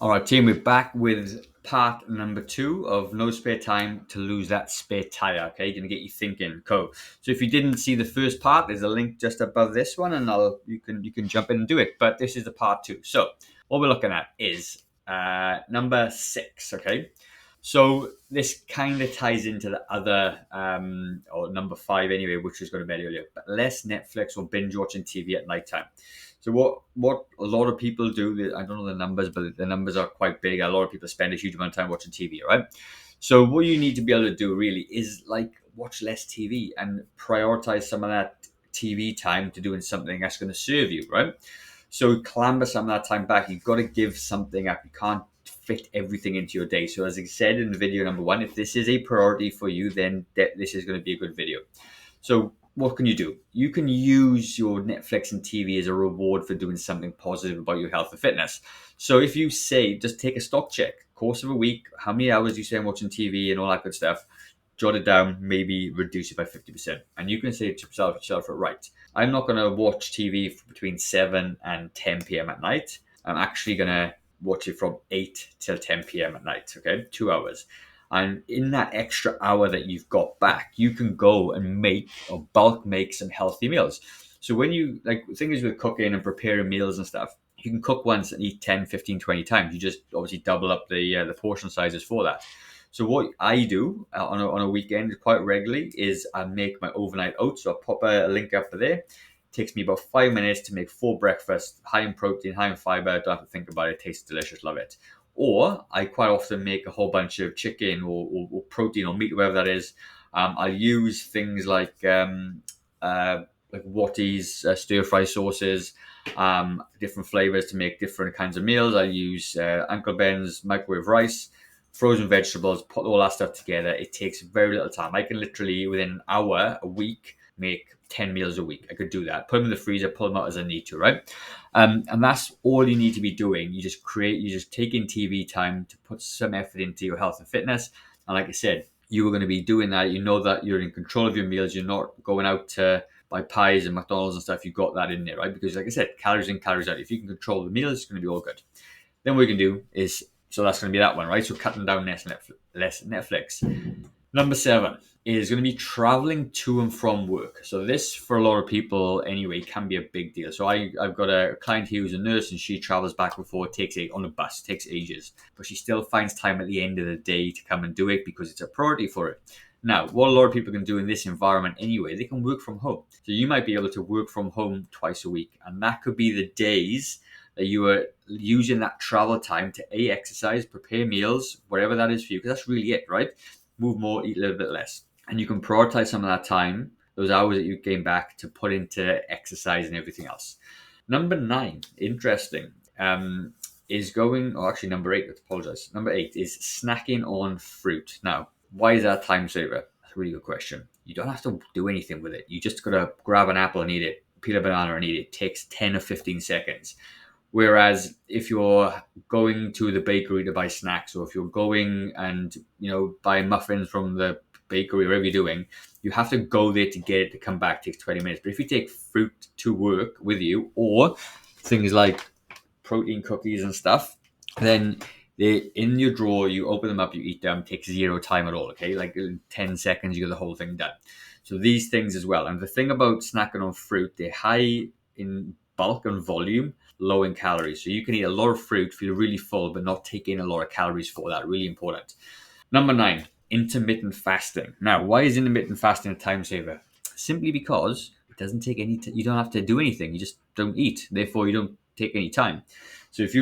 All right, team, we're back with part number 2 of No Spare Time to Lose That Spare Tire. Okay, gonna get you thinking. Cool. So if you didn't see the first part, there's a link just above this one, and you can jump in and do it. But this is the part 2. So what we're looking at is number 6. Okay, so this kind of ties into the other or number 5 anyway, which was going to be earlier. But less Netflix or binge watching TV at night time. So what a lot of people do, I don't know the numbers, but the numbers are quite big. A lot of people spend a huge amount of time watching TV, right? So what you need to be able to do really is like watch less TV and prioritize some of that TV time to doing something that's going to serve you, right? So clamber some of that time back. You've got to give something up. You can't fit everything into your day. So as I said in video number 1, if this is a priority for you, then this is going to be a good video. So what can you do? You can use your Netflix and TV as a reward for doing something positive about your health and fitness. So if you say, just take a stock check, course of a week, how many hours you spend watching TV and all that good stuff, jot it down, maybe reduce it by 50%. And you can say to yourself, right, I'm not going to watch TV between 7 and 10 p.m. at night. I'm actually going to watch it from 8 till 10 p.m. at night, okay? 2 hours. And in that extra hour that you've got back, you can go and make or bulk make some healthy meals. So when you, like, things with cooking and preparing meals and stuff, you can cook once and eat 10, 15, 20 times. You just obviously double up the portion sizes for that. So what I do on a weekend quite regularly is I make my overnight oats. So I'll pop a link up for there. It takes me about 5 minutes to make 4 breakfasts, high in protein, high in fiber. Don't have to think about it. It tastes delicious. Love it. Or I quite often make a whole bunch of chicken or protein or meat, whatever that is. I'll use things like Watties, stir fry sauces, different flavors to make different kinds of meals. I use Uncle Ben's microwave rice, frozen vegetables, put all that stuff together. It takes very little time. I can literally, within an hour, a week, make 10 meals a week. I could do that. Put them in the freezer, pull them out as I need to, right? And that's all you need to be doing. You just take in TV time to put some effort into your health and fitness. And like I said, you are going to be doing that. You know that you're in control of your meals. You're not going out to buy pies and McDonald's and stuff. You've got that in there, right? Because like I said, calories in, calories out. If you can control the meals, it's going to be all good. Then what you can do is, so that's going to be that one, right? So cutting down less Netflix. Number 7 is going to be traveling to and from work. So this, for a lot of people anyway, can be a big deal. So I've got a client here who's a nurse, and she travels back and forth, on a bus, takes ages, but she still finds time at the end of the day to come and do it because it's a priority for her. Now, what a lot of people can do in this environment anyway, they can work from home. So you might be able to work from home twice a week, and that could be the days that you are using that travel time to exercise, prepare meals, whatever that is for you, because that's really it, right? Move more, eat a little bit less. And you can prioritize some of that time, those hours that you gain back, to put into exercise and everything else. Number 9, interesting, is going, or actually number 8, let's apologize. Number 8 is snacking on fruit. Now, why is that a time saver? That's a really good question. You don't have to do anything with it. You just got to grab an apple and eat it, peel a banana and eat it. It takes 10 or 15 seconds. Whereas if you're going to the bakery to buy snacks, or if you're going and buy muffins from the bakery, whatever you're doing, you have to go there to get it to come back. It takes 20 minutes. But if you take fruit to work with you, or things like protein cookies and stuff, then they're in your drawer. You open them up, you eat them. It takes 0 time at all. Okay, like in 10 seconds, you get the whole thing done. So these things as well. And the thing about snacking on fruit, they're high in bulk and volume, low in calories. So you can eat a lot of fruit, feel really full, but not take in a lot of calories for that. Really important. Number 9, intermittent fasting. Now, why is intermittent fasting a time saver? Simply because it doesn't take any. You don't have to do anything. You just don't eat. Therefore, you don't take any time. So if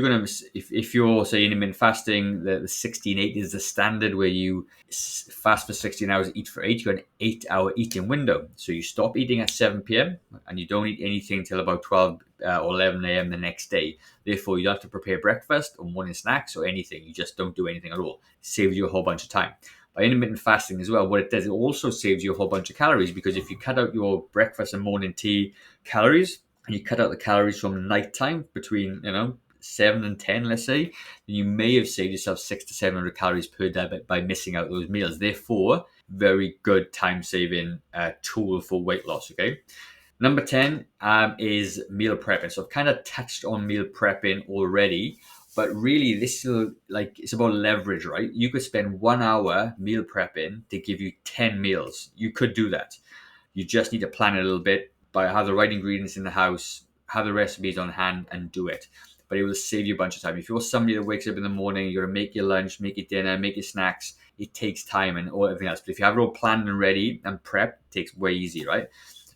you're say intermittent fasting, the 16-8 is the standard, where you fast for 16 hours, eat for 8. You got an 8-hour eating window. So you stop eating at 7 p.m. and you don't eat anything until about 12 or 11 a.m. the next day. Therefore, you don't have to prepare breakfast or morning snacks or anything. You just don't do anything at all. It saves you a whole bunch of time. By intermittent fasting as well, what it does, it also saves you a whole bunch of calories, because if you cut out your breakfast and morning tea calories, and you cut out the calories from nighttime between 7 and 10, let's say, then you may have saved yourself 600 to 700 calories per day by missing out those meals. Therefore, very good time saving tool for weight loss. Okay. Number 10 is meal prepping. So I've kind of touched on meal prepping already, But really, this is like, it's about leverage, right? You could spend 1 hour meal prepping to give you 10 meals. You could do that. You just need to plan it a little bit, by have the right ingredients in the house, have the recipes on hand, and do it. But it will save you a bunch of time. If you're somebody that wakes up in the morning, you're gonna make your lunch, make your dinner, make your snacks. It takes time and all everything else. But if you have it all planned and ready and prep, it takes way easy, right?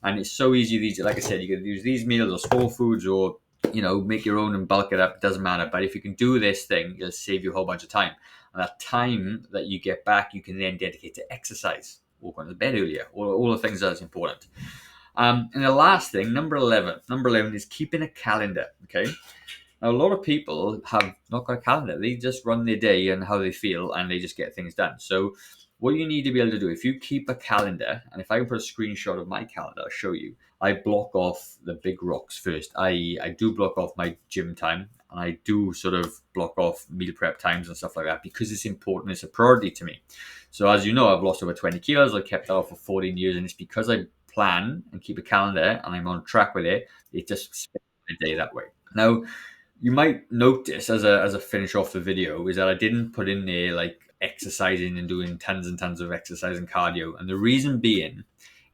And it's so easy. These, like I said, you can use these meals or small foods, or make your own and bulk it up. It doesn't matter. But if you can do this thing, it'll save you a whole bunch of time. And that time that you get back, you can then dedicate to exercise, or going to bed earlier, all the things that's important. And the last thing, number 11. Number 11 is keeping a calendar. Okay. Now, a lot of people have not got a calendar. They just run their day and how they feel, and they just get things done. So what you need to be able to do, if you keep a calendar, and if I can put a screenshot of my calendar, I'll show you. I block off the big rocks first. I do block off my gym time, and I do sort of block off meal prep times and stuff like that, because it's important. It's a priority to me. So as you know, I've lost over 20 kilos. I've kept that off for 14 years, and it's because I plan and keep a calendar and I'm on track with it. It just spends my day that way. Now, you might notice, as a finish off the video, is that I didn't put in there like exercising and doing tons and tons of exercise and cardio. And the reason being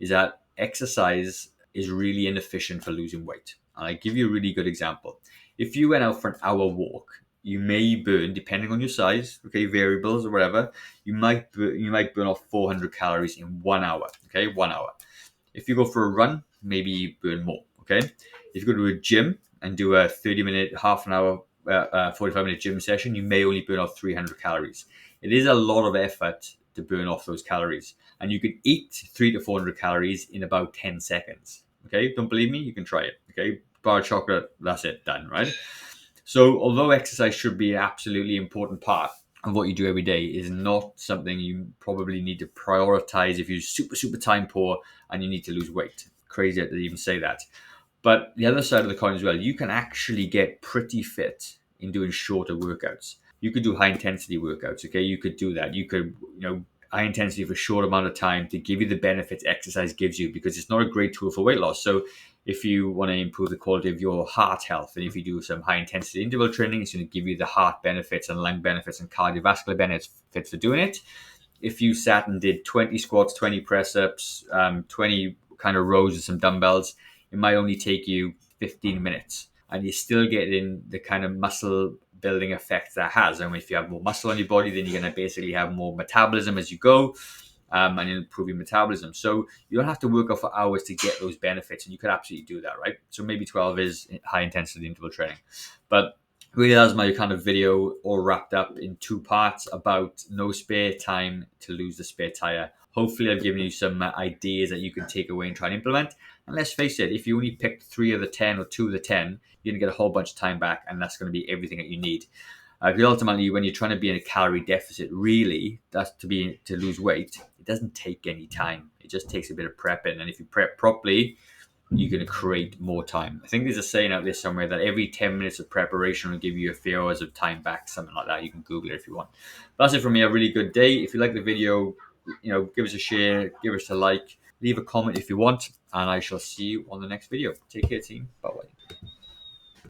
is that exercise is really inefficient for losing weight. And I give you a really good example. If you went out for an hour walk, you may burn, depending on your size, okay, variables or whatever, you might burn off 400 calories in 1 hour, okay, 1 hour. If you go for a run, maybe you burn more, okay? If you go to a gym and do a 30-minute, half an hour, 45-minute gym session, you may only burn off 300 calories. It is a lot of effort to burn off those calories. And you can eat 300 to 400 calories in about 10 seconds, okay? Don't believe me? You can try it, okay? Bar of chocolate, that's it, done, right? So although exercise should be an absolutely important part of what you do every day, is not something you probably need to prioritize if you're super, super time poor and you need to lose weight. Crazy to even say that. But the other side of the coin as well, you can actually get pretty fit in doing shorter workouts. You could do high intensity workouts, okay? You could do that. You could, high intensity for a short amount of time to give you the benefits exercise gives you, because it's not a great tool for weight loss. So if you want to improve the quality of your heart health, and if you do some high intensity interval training, it's going to give you the heart benefits and lung benefits and cardiovascular benefits for doing it. If you sat and did 20 squats, 20 press ups, 20 kind of rows with some dumbbells, it might only take you 15 minutes, and you're still getting the kind of muscle building effect that has. And if you have more muscle on your body, then you're going to basically have more metabolism as you go, and improve your metabolism. So you don't have to work out for hours to get those benefits, and you could absolutely do that, right? So maybe 12 is high intensity interval training. But really, that's my kind of video, all wrapped up in 2 parts about no spare time to lose the spare tire. Hopefully I've given you some ideas that you can take away and try and implement. And let's face it, if you only picked 3 of the 10 or 2 of the 10, you're going to get a whole bunch of time back, and that's going to be everything that you need. Because ultimately, when you're trying to be in a calorie deficit, really, that's to lose weight, it doesn't take any time. It just takes a bit of prepping. And if you prep properly, you're going to create more time. I think there's a saying out there somewhere that every 10 minutes of preparation will give you a few hours of time back, something like that. You can Google it if you want. That's it from me. A really good day. If you like the video, give us a share, give us a like, leave a comment if you want, and I shall see you on the next video. Take care, team. Bye-bye.